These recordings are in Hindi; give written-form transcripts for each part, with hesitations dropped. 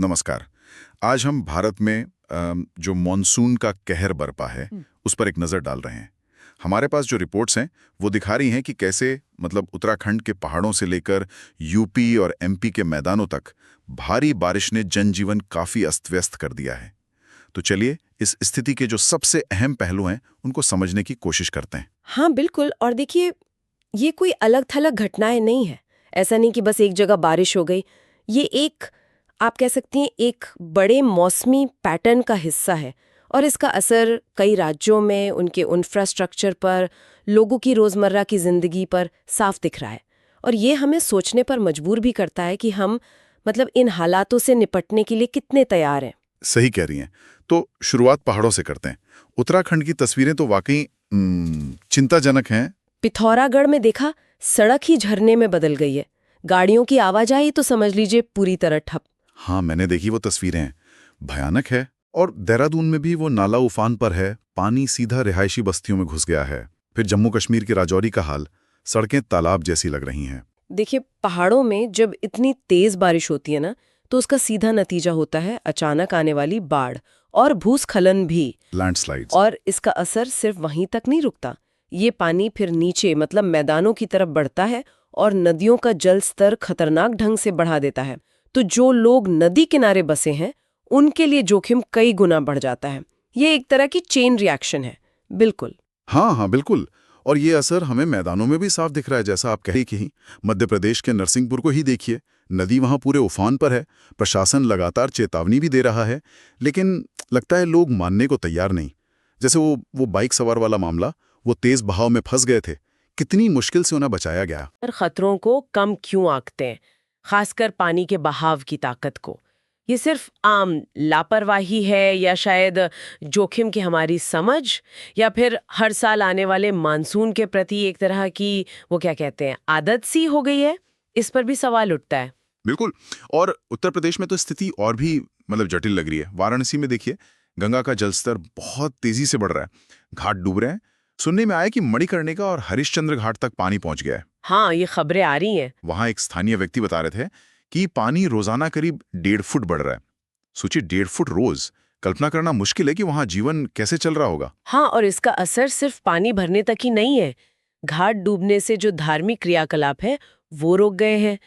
नमस्कार। आज हम भारत में जो मॉनसून का कहर बरपा है उस पर एक नज़र डाल रहे हैं। हमारे पास जो रिपोर्ट्स हैं वो दिखा रही हैं कि कैसे उत्तराखंड के पहाड़ों से लेकर यूपी और एमपी के मैदानों तक भारी बारिश ने जनजीवन काफ़ी अस्त-व्यस्त कर दिया है। तो चलिए इस स्थिति के जो सबसे अहम पहलू हैं उनको समझने की कोशिश करते हैं। हाँ बिल्कुल। और देखिए, ये कोई अलग थलग घटनाएं नहीं है। ऐसा नहीं कि बस एक जगह बारिश हो गई। ये एक, आप कह सकती हैं, एक बड़े मौसमी पैटर्न का हिस्सा है और इसका असर कई राज्यों में उनके इंफ्रास्ट्रक्चर पर, लोगों की रोजमर्रा की जिंदगी पर साफ दिख रहा है। और ये हमें सोचने पर मजबूर भी करता है कि हम इन हालातों से निपटने के लिए कितने तैयार हैं। सही कह रही हैं। तो शुरुआत पहाड़ों से करते हैं। उत्तराखंड की तस्वीरें तो वाकई चिंताजनक हैं। पिथौरागढ़ में देखा, सड़क ही झरने में बदल गई है। गाड़ियों की आवाजाही तो समझ लीजिए पूरी तरह ठप। हाँ, मैंने देखी वो तस्वीरें, भयानक है। और देहरादून में भी वो नाला उफान पर है, पानी सीधा रिहायशी बस्तियों में घुस गया है। फिर जम्मू कश्मीर की राजौरी का हाल, सड़कें तालाब जैसी लग रही हैं। देखिए, पहाड़ों में जब इतनी तेज बारिश होती है ना, तो उसका सीधा नतीजा होता है अचानक आने वाली बाढ़ और भूस्खलन भी, लैंडस्लाइड्स। और इसका असर सिर्फ वहीं तक नहीं रुकता। ये पानी फिर नीचे मैदानों की तरफ बढ़ता है और नदियों का जल स्तर खतरनाक ढंग से बढ़ा देता है। तो जो लोग नदी किनारे बसे हैं उनके लिए जोखिम कई गुना बढ़ जाता है। ये एक तरह की चेन रिएक्शन है। बिल्कुल। हाँ हाँ, बिल्कुल। और ये असर हमें मैदानों में भी साफ दिख रहा है, जैसा आप कही कि मध्य प्रदेश के नरसिंहपुर को ही देखिए। नदी वहां पूरे उफान पर है, प्रशासन लगातार चेतावनी भी दे रहा है, लेकिन लगता है लोग मानने को तैयार नहीं। जैसे वो बाइक सवार वाला मामला, वो तेज बहाव में फंस गए थे, कितनी मुश्किल से उन्हें बचाया गया। खतरों को कम क्यों आंकते हैं, खासकर पानी के बहाव की ताकत को? ये सिर्फ आम लापरवाही है, या शायद जोखिम की हमारी समझ, या फिर हर साल आने वाले मानसून के प्रति एक तरह की, वो क्या कहते हैं, आदत सी हो गई है? इस पर भी सवाल उठता है। बिल्कुल। और उत्तर प्रदेश में तो स्थिति और भी जटिल लग रही है। वाराणसी में देखिए, गंगा का जलस्तर बहुत तेजी से बढ़ रहा है, घाट डूब रहे हैं। सुनने में आया कि मणिकर्णिका और हरिश्चंद्र घाट तक पानी पहुंच गया है। हाँ, ये खबरें आ रही हैं। वहां एक स्थानीय व्यक्ति बता रहे थे कि पानी रोजाना करीब 1.5 फुट बढ़ रहा है। सोचिए, 1.5 फुट रोज। कल्पना करना मुश्किल है कि वहां जीवन कैसे चल रहा होगा। हाँ, और इसका असर सिर्फ पानी भरने तक ही नहीं है। घाट डूबने से जो धार्मिक क्रियाकलाप है वो रुक गए हैं।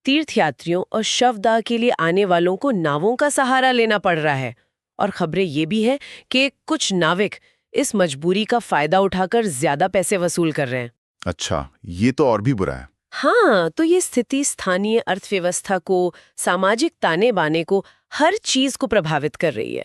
तीर्थयात्रियों और शवदाह के लिए आने वालों को नावों का सहारा लेना पड़ रहा है। और खबरें ये भी है कि कुछ नाविक इस मजबूरी का फायदा उठाकर ज्यादा पैसे वसूल कर रहे हैं। अच्छा, ये तो और भी बुरा है। हाँ, तो ये स्थिति स्थानीय अर्थव्यवस्था को, सामाजिक ताने बाने को, हर चीज को प्रभावित कर रही है।